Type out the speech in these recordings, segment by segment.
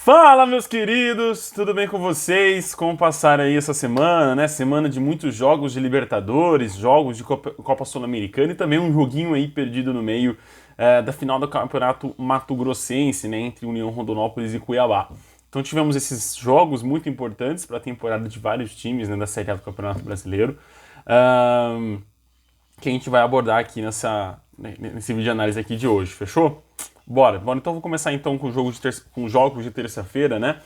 Fala, meus queridos, tudo bem com vocês? Como passaram aí essa semana, né? Semana de muitos jogos de Libertadores, jogos de Copa Sul-Americana e também um joguinho aí perdido no meio da final do Campeonato Mato Grossense, né? Entre União Rondonópolis e Cuiabá. Então tivemos esses jogos muito importantes para a temporada de vários times, né, da Série A do Campeonato Brasileiro, que a gente vai abordar aqui nesse vídeo de análise aqui de hoje, fechou? Bora, então vou começar então com, com jogos de terça-feira, né?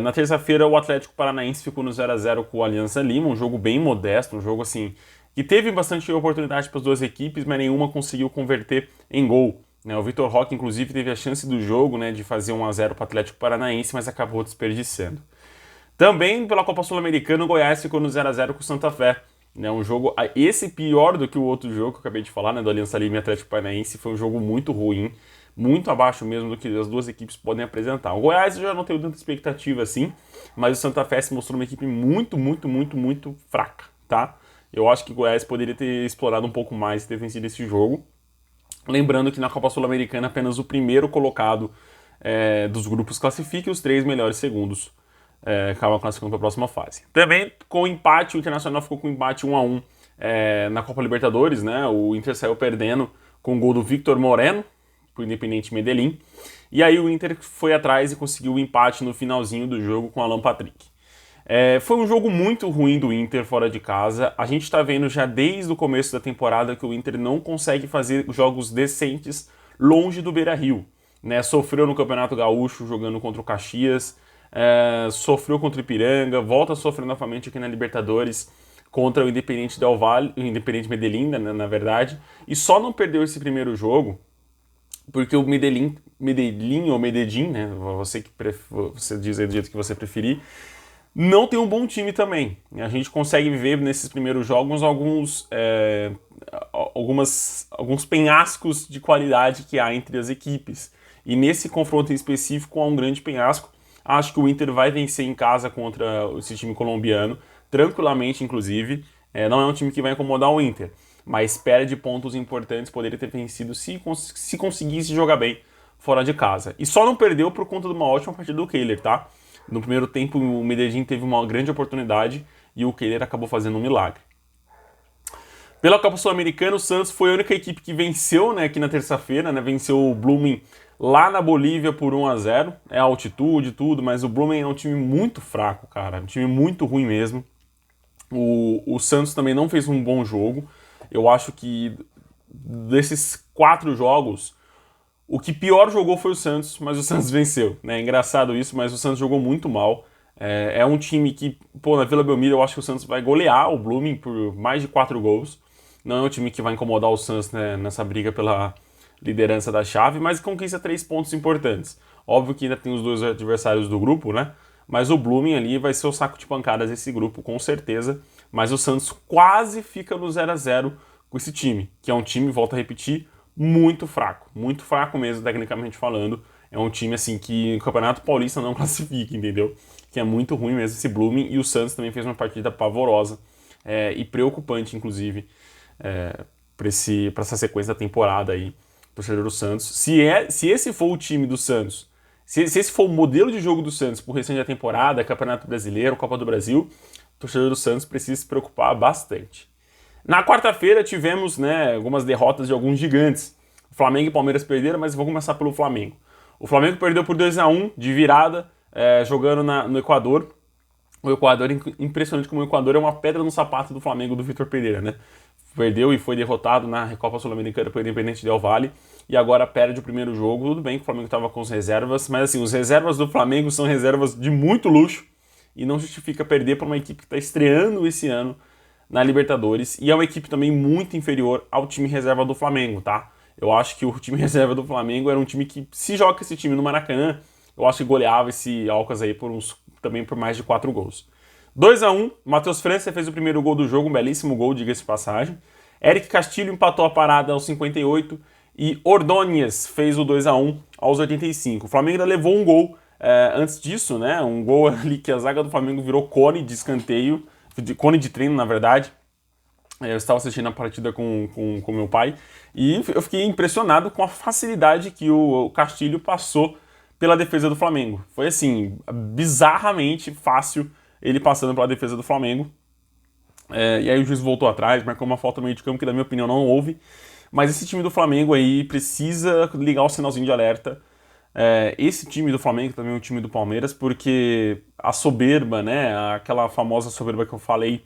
Na terça-feira o Atlético Paranaense ficou no 0x0 com o Alianza Lima, um jogo bem modesto, um jogo assim, que teve bastante oportunidade para as duas equipes, mas nenhuma conseguiu converter em gol. Né? O Vitor Roque, inclusive, teve a chance do jogo, né, de fazer 1x0 para o Atlético Paranaense, mas acabou desperdiçando. Também pela Copa Sul-Americana, o Goiás ficou no 0x0 com o Santa Fé. Né, um jogo, esse pior do que o outro jogo que eu acabei de falar, né, do Alianza Lima e Atlético Paranaense, foi um jogo muito ruim, muito abaixo mesmo do que as duas equipes podem apresentar. O Goiás eu já não tenho tanta expectativa assim, mas o Santa Fé se mostrou uma equipe muito fraca, tá? Eu acho que o Goiás poderia ter explorado um pouco mais e ter vencido esse jogo. Lembrando que na Copa Sul-Americana apenas o primeiro colocado dos grupos classifica e os três melhores segundos acabam classificando para a próxima fase. Também com o empate, o Internacional ficou com empate 1x1 na Copa Libertadores, né? O Inter saiu perdendo com o gol do Victor Moreno, para o Independente Medellín. E aí o Inter foi atrás e conseguiu o empate no finalzinho do jogo com o Alan Patrick. Foi um jogo muito ruim do Inter fora de casa. A gente está vendo já desde o começo da temporada que o Inter não consegue fazer jogos decentes longe do Beira-Rio. Né? Sofreu no Campeonato Gaúcho jogando contra o Caxias, sofreu contra o Ipiranga, volta a sofrer novamente aqui na Libertadores contra o Independente Del Valle, o Independente Medellín, né, na verdade, e só não perdeu esse primeiro jogo porque o Medellín ou Medellín, né, você diz aí do jeito que você preferir, não tem um bom time também. A gente consegue ver nesses primeiros jogos alguns penhascos de qualidade que há entre as equipes. E nesse confronto em específico há um grande penhasco. Acho que o Inter vai vencer em casa contra esse time colombiano, tranquilamente, inclusive. Não é um time que vai incomodar o Inter, mas perde pontos importantes, poderia ter vencido se conseguisse jogar bem fora de casa. E só não perdeu por conta de uma ótima partida do Kehler, tá? No primeiro tempo o Medellín teve uma grande oportunidade e o Kehler acabou fazendo um milagre. Pela Copa Sul-Americana, o Santos foi a única equipe que venceu, né, aqui na terça-feira, né, venceu o Blooming lá na Bolívia por 1x0, altitude e tudo, mas o Blooming é um time muito fraco, cara, um time muito ruim mesmo. O Santos também não fez um bom jogo. Eu acho que desses 4 jogos, o que pior jogou foi o Santos, mas o Santos venceu. Né? É engraçado isso, mas o Santos jogou muito mal. É um time que, na Vila Belmiro, eu acho que o Santos vai golear o Blooming por mais de 4 gols. Não é um time que vai incomodar o Santos, né, nessa briga pela liderança da chave, mas conquista 3 pontos importantes. Óbvio que ainda tem os dois adversários do grupo, né? Mas o Blooming ali vai ser o saco de pancadas desse grupo, com certeza. Mas o Santos quase fica no 0x0 com esse time, que é um time, volto a repetir, muito fraco mesmo, tecnicamente falando. É um time assim que o Campeonato Paulista não classifica, entendeu? Que é muito ruim mesmo esse Blooming, e o Santos também fez uma partida pavorosa e preocupante, inclusive, para essa sequência da temporada aí, torcedor do Santos. Se esse for o time do Santos, se esse for o modelo de jogo do Santos pro restante da temporada, Campeonato Brasileiro, Copa do Brasil, o torcedor do Santos precisa se preocupar bastante. Na quarta-feira tivemos, né, algumas derrotas de alguns gigantes. O Flamengo e o Palmeiras perderam, mas vou começar pelo Flamengo. O Flamengo perdeu por 2x1 de virada, jogando no Equador. O Equador, impressionante como o Equador é uma pedra no sapato do Flamengo do Vitor Pereira, né? Perdeu e foi derrotado na Copa Sul-Americana pelo Independente Del Valle e agora perde o primeiro jogo. Tudo bem que o Flamengo estava com as reservas, mas assim, os reservas do Flamengo são reservas de muito luxo e não justifica perder para uma equipe que está estreando esse ano na Libertadores e é uma equipe também muito inferior ao time reserva do Flamengo, tá? Eu acho que o time reserva do Flamengo era um time que, se joga esse time no Maracanã, eu acho que goleava esse Alcas aí também por mais de 4 gols. 2x1, Matheus França fez o primeiro gol do jogo, um belíssimo gol, diga-se de passagem. Eric Castilho empatou a parada aos 58 e Ordóñez fez o 2x1 aos 85. O Flamengo ainda levou um gol antes disso, né? Um gol ali que a zaga do Flamengo virou cone de escanteio, cone de treino, na verdade. Eu estava assistindo a partida com meu pai e eu fiquei impressionado com a facilidade que o Castilho passou pela defesa do Flamengo. Foi assim, bizarramente fácil ele passando pela defesa do Flamengo. E aí o juiz voltou atrás, marcou uma falta no meio de campo que, na minha opinião, não houve. Mas esse time do Flamengo aí precisa ligar o sinalzinho de alerta. Esse time do Flamengo também é um time do Palmeiras, porque a soberba, né, aquela famosa soberba que eu falei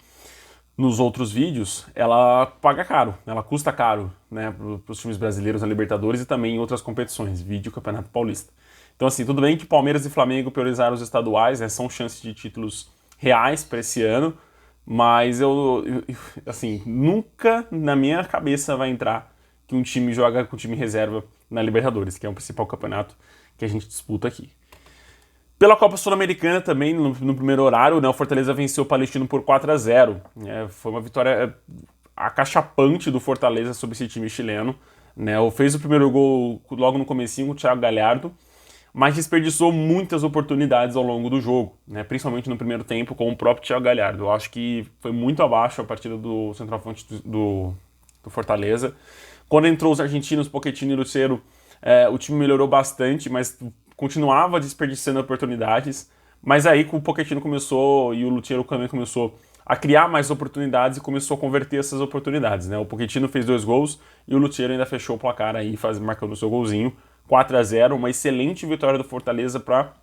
nos outros vídeos, ela paga caro, ela custa caro, né, para os times brasileiros na Libertadores e também em outras competições, vídeo Campeonato Paulista. Então, assim, tudo bem que Palmeiras e Flamengo priorizaram os estaduais, né, são chances de títulos reais para esse ano, mas assim, nunca na minha cabeça vai entrar que um time joga com o time reserva na Libertadores, que é o principal campeonato que a gente disputa aqui. Pela Copa Sul-Americana também, no primeiro horário, né, o Fortaleza venceu o Palestino por 4-0. Foi uma vitória acachapante do Fortaleza sobre esse time chileno. Né, fez o primeiro gol logo no comecinho com o Thiago Galhardo, mas desperdiçou muitas oportunidades ao longo do jogo, né, principalmente no primeiro tempo com o próprio Thiago Galhardo. Eu acho que foi muito abaixo a partida do centroavante do Fortaleza. Quando entrou os argentinos, Pochettino e Lucero, o time melhorou bastante, mas continuava desperdiçando oportunidades. Mas aí que o Pochettino começou e o Lucero também começou a criar mais oportunidades e começou a converter essas oportunidades, né? O Pochettino fez 2 gols e o Lucero ainda fechou o placar aí, marcando o seu golzinho. 4-0, uma excelente vitória do Fortaleza para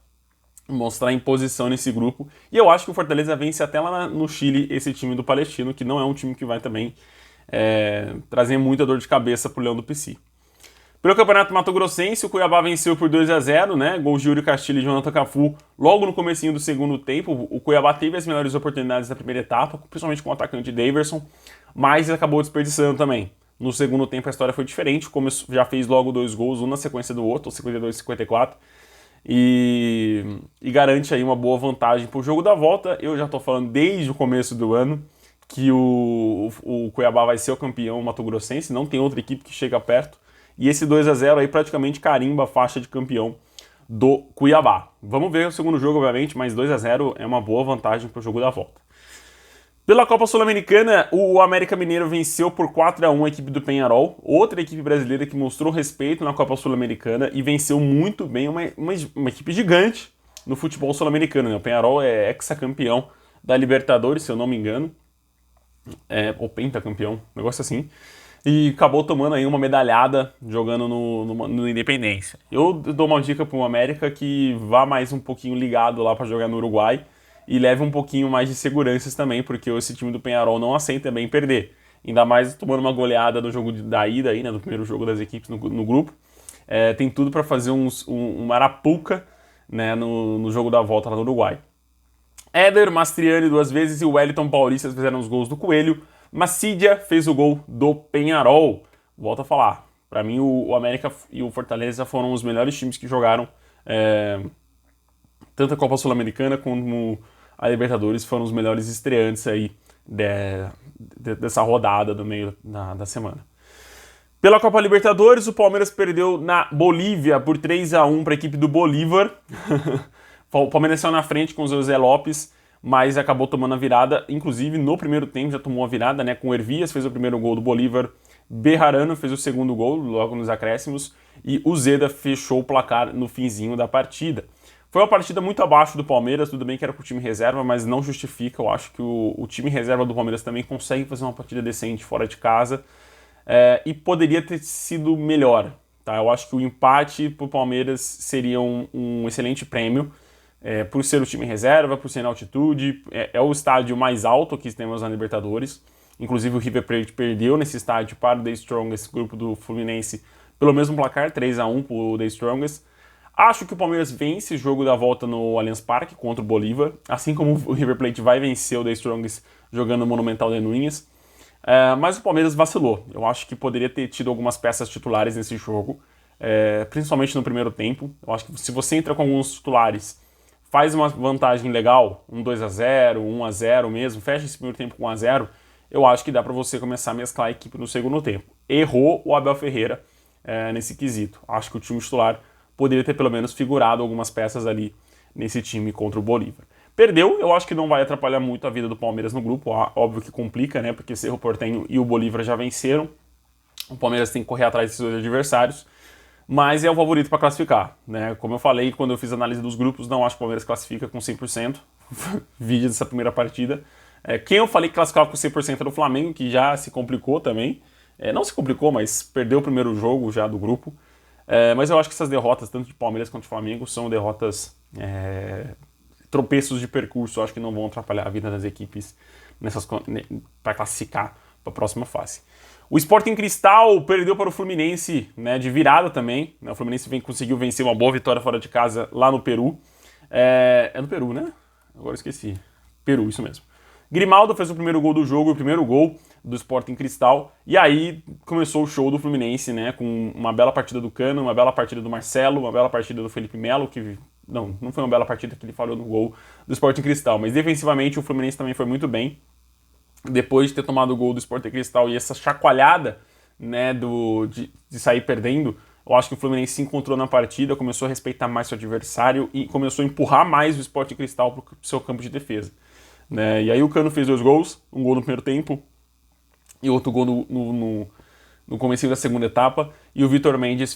mostrar imposição nesse grupo. E eu acho que o Fortaleza vence até lá no Chile esse time do Palestino, que não é um time que vai também trazer muita dor de cabeça pro Leão do Pici. Pelo Campeonato Mato Grossense, o Cuiabá venceu por 2-0, né? Gols de Yuri Castilho e Jonathan Cafu logo no comecinho do segundo tempo. O Cuiabá teve as melhores oportunidades da primeira etapa, principalmente com o atacante Daverson, mas acabou desperdiçando também. No segundo tempo a história foi diferente, já fez logo 2 gols, um na sequência do outro, 52 e 54, e garante aí uma boa vantagem pro jogo da volta. Eu já tô falando desde o começo do ano que o Cuiabá vai ser o campeão mato-grossense, não tem outra equipe que chega perto. E esse 2-0 aí praticamente carimba a faixa de campeão do Cuiabá. Vamos ver o segundo jogo, obviamente, mas 2-0 é uma boa vantagem para o jogo da volta. Pela Copa Sul-Americana, o América Mineiro venceu por 4-1 a equipe do Peñarol, outra equipe brasileira que mostrou respeito na Copa Sul-Americana e venceu muito bem uma equipe gigante no futebol sul-americano. Né? O Peñarol é hexacampeão da Libertadores, se eu não me engano, ou pentacampeão, um negócio assim. E acabou tomando aí uma medalhada jogando no Independência. Eu dou uma dica para o América que vá mais um pouquinho ligado lá para jogar no Uruguai e leve um pouquinho mais de seguranças também, porque esse time do Peñarol não aceita bem perder. Ainda mais tomando uma goleada no jogo da ida, aí, né, no primeiro jogo das equipes no grupo. Tem tudo para fazer um arapuca, né, no jogo da volta lá no Uruguai. Éder, Mastriani 2 vezes e o Wellington Paulista fizeram os gols do Coelho. Macidia fez o gol do Peñarol. Volto a falar, para mim o América e o Fortaleza foram os melhores times que jogaram tanto a Copa Sul-Americana como a Libertadores, foram os melhores estreantes aí dessa rodada do meio da semana. Pela Copa Libertadores, o Palmeiras perdeu na Bolívia por 3-1 para a equipe do Bolívar. O Palmeiras saiu na frente com o José Lopes, mas acabou tomando a virada, inclusive no primeiro tempo já tomou a virada, né, com o Hervías, fez o primeiro gol do Bolívar, Bejarano fez o segundo gol logo nos acréscimos e o Zeda fechou o placar no finzinho da partida. Foi uma partida muito abaixo do Palmeiras, tudo bem que era pro time reserva, mas não justifica, eu acho que o time reserva do Palmeiras também consegue fazer uma partida decente fora de casa e poderia ter sido melhor, tá? Eu acho que o empate pro Palmeiras seria um excelente prêmio, por ser o time reserva, por ser na altitude, é o estádio mais alto que temos na Libertadores. Inclusive o River Plate perdeu nesse estádio para o The Strongest, grupo do Fluminense, pelo mesmo placar, 3-1 para o The Strongest. Acho que o Palmeiras vence o jogo da volta no Allianz Parque contra o Bolívar, assim como o River Plate vai vencer o The Strongest jogando no Monumental de Núñez. Mas o Palmeiras vacilou. Eu acho que poderia ter tido algumas peças titulares nesse jogo, principalmente no primeiro tempo. Eu acho que se você entra com alguns titulares, faz uma vantagem legal, 2-0, 1-0 mesmo, fecha esse primeiro tempo com 1-0, eu acho que dá para você começar a mesclar a equipe no segundo tempo. Errou o Abel Ferreira nesse quesito. Acho que o time titular poderia ter pelo menos figurado algumas peças ali nesse time contra o Bolívar. Perdeu, eu acho que não vai atrapalhar muito a vida do Palmeiras no grupo, óbvio que complica, né, porque Cerro Porteño e o Bolívar já venceram, o Palmeiras tem que correr atrás desses dois adversários, mas é o favorito para classificar, né? Como eu falei quando eu fiz a análise dos grupos, não acho que o Palmeiras classifica com 100%, vídeo dessa primeira partida. Quem eu falei que classificava com 100% era o Flamengo, que já se complicou também. Não se complicou, mas perdeu o primeiro jogo já do grupo. Mas eu acho que essas derrotas, tanto de Palmeiras quanto de Flamengo, são derrotas, tropeços de percurso. Eu acho que não vão atrapalhar a vida das equipes para classificar para a próxima fase. O Sporting Cristal perdeu para o Fluminense, né, de virada também. O Fluminense conseguiu vencer uma boa vitória fora de casa lá no Peru. É no Peru, né? Agora esqueci. Peru, isso mesmo. Grimaldo fez o primeiro gol do jogo, o primeiro gol do Sporting Cristal. E aí começou o show do Fluminense, né? Com uma bela partida do Cano, uma bela partida do Marcelo, uma bela partida do Felipe Melo, que... Não foi uma bela partida que ele falhou no gol do Sporting Cristal, mas defensivamente o Fluminense também foi muito bem. Depois de ter tomado o gol do Sporting Cristal e essa chacoalhada, né, de sair perdendo, eu acho que o Fluminense se encontrou na partida, começou a respeitar mais seu adversário e começou a empurrar mais o Sporting Cristal para o seu campo de defesa. Né? E aí o Cano fez 2 gols, um gol no primeiro tempo e outro gol no começo da segunda etapa, e o Vitor Mendes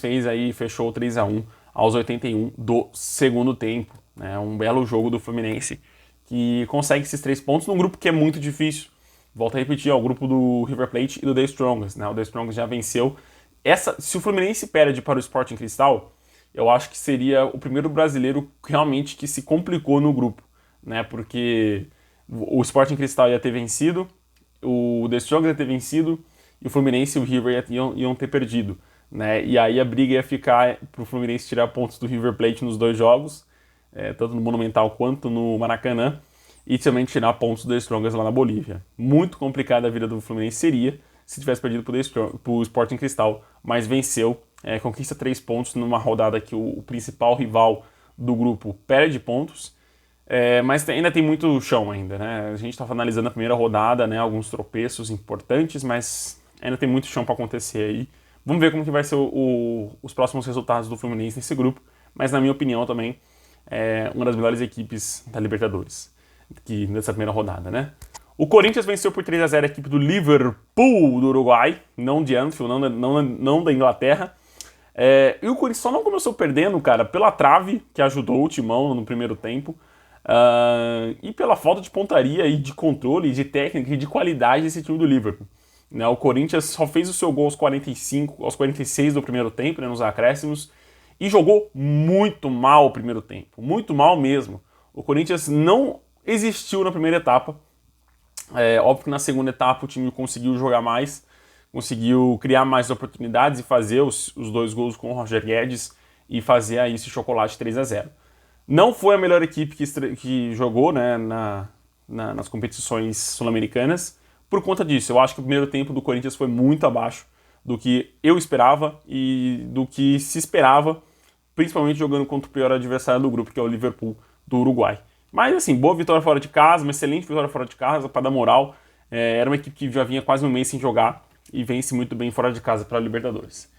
fechou 3-1 aos 81 do segundo tempo. Né? Um belo jogo do Fluminense, que consegue esses 3 pontos num grupo que é muito difícil. Volto a repetir, é o grupo do River Plate e do The Strongest. Né? O The Strongest já venceu. Se o Fluminense perde para o Sporting Cristal, eu acho que seria o primeiro brasileiro realmente que se complicou no grupo. Né? Porque o Sporting Cristal ia ter vencido, o The Strongest ia ter vencido, e o Fluminense e o River iam ter perdido. Né? E aí a briga ia ficar para o Fluminense tirar pontos do River Plate nos 2 jogos, tanto no Monumental quanto no Maracanã, e também tirar pontos do The Strongest lá na Bolívia. Muito complicada a vida do Fluminense seria se tivesse perdido para o Sporting Cristal, mas venceu, conquista 3 pontos numa rodada que o principal rival do grupo perde pontos, mas ainda tem muito chão ainda, né? A gente estava analisando a primeira rodada, né? Alguns tropeços importantes, mas ainda tem muito chão para acontecer aí. Vamos ver como que vai ser os próximos resultados do Fluminense nesse grupo, mas na minha opinião também é uma das melhores equipes da Libertadores nessa primeira rodada, né? O Corinthians venceu por 3-0 a equipe do Liverpool do Uruguai, não de Anfield, não da Inglaterra. E o Corinthians só não começou perdendo, cara, pela trave, que ajudou o Timão no primeiro tempo, e pela falta de pontaria e de controle, de técnica e de qualidade desse time do Liverpool. Né, o Corinthians só fez o seu gol aos 45, aos 46 do primeiro tempo, né, nos acréscimos, e jogou muito mal o primeiro tempo, muito mal mesmo. O Corinthians não existiu na primeira etapa. Óbvio que na segunda etapa o time conseguiu jogar mais, conseguiu criar mais oportunidades e fazer os 2 gols com o Roger Guedes e fazer aí esse chocolate 3-0. Não foi a melhor equipe que jogou, né, nas competições sul-americanas. Por conta disso, eu acho que o primeiro tempo do Corinthians foi muito abaixo do que eu esperava e do que se esperava, principalmente jogando contra o pior adversário do grupo, que é o Liverpool do Uruguai. Mas assim, boa vitória fora de casa, uma excelente vitória fora de casa para dar moral. Era uma equipe que já vinha quase um mês sem jogar e vence muito bem fora de casa para a Libertadores.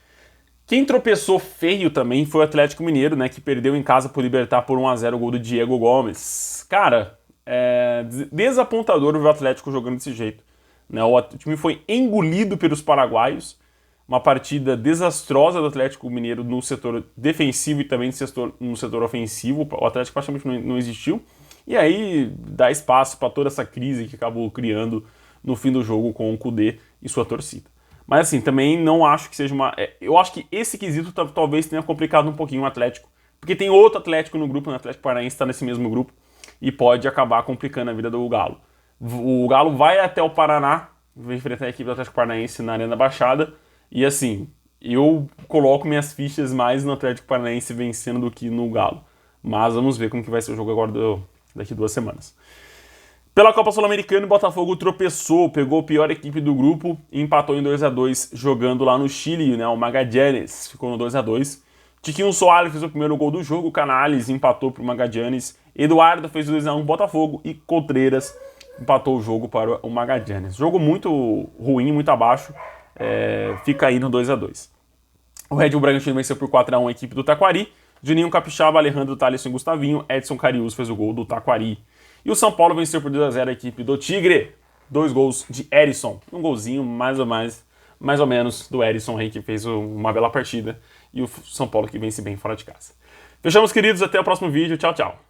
Quem tropeçou feio também foi o Atlético Mineiro, né, que perdeu em casa por Libertad por 1-0 o gol do Diego Gomes. Cara, desapontador ver o Atlético jogando desse jeito. Né? O time foi engolido pelos paraguaios, uma partida desastrosa do Atlético Mineiro no setor defensivo e também no setor ofensivo. O Atlético praticamente não existiu. E aí dá espaço para toda essa crise que acabou criando no fim do jogo com o Kudê e sua torcida. Mas assim, também não acho que seja uma... Eu acho que esse quesito talvez tenha complicado um pouquinho o Atlético, porque tem outro Atlético no grupo, o Atlético Paranaense está nesse mesmo grupo, e pode acabar complicando a vida do Galo. O Galo vai até o Paraná, vai enfrentar a equipe do Atlético Paranaense na Arena da Baixada, e assim, eu coloco minhas fichas mais no Atlético Paranaense vencendo do que no Galo. Mas vamos ver como que vai ser o jogo agora daqui 2 semanas. Pela Copa Sul-Americana, o Botafogo tropeçou, pegou a pior equipe do grupo e empatou em 2-2 jogando lá no Chile, né? O Magallanes ficou no 2-2. Tiquinho Soares fez o primeiro gol do jogo, Canales empatou para o Magallanes, Eduardo fez o 2-1 Botafogo e Contreras empatou o jogo para o Magallanes. Jogo muito ruim, muito abaixo, fica aí no 2-2. O Red Bull Bragantino venceu por 4-1 a equipe do Taquari, Juninho Capixaba, Alejandro Thaleson e Gustavinho, Edson Carius fez o gol do Taquari. E o São Paulo venceu por 2-0 a equipe do Tigre, 2 gols de Erisson, um golzinho mais ou menos do Erisson aí, que fez uma bela partida e o São Paulo que vence bem fora de casa. Fechamos, queridos. Até o próximo vídeo. Tchau, tchau.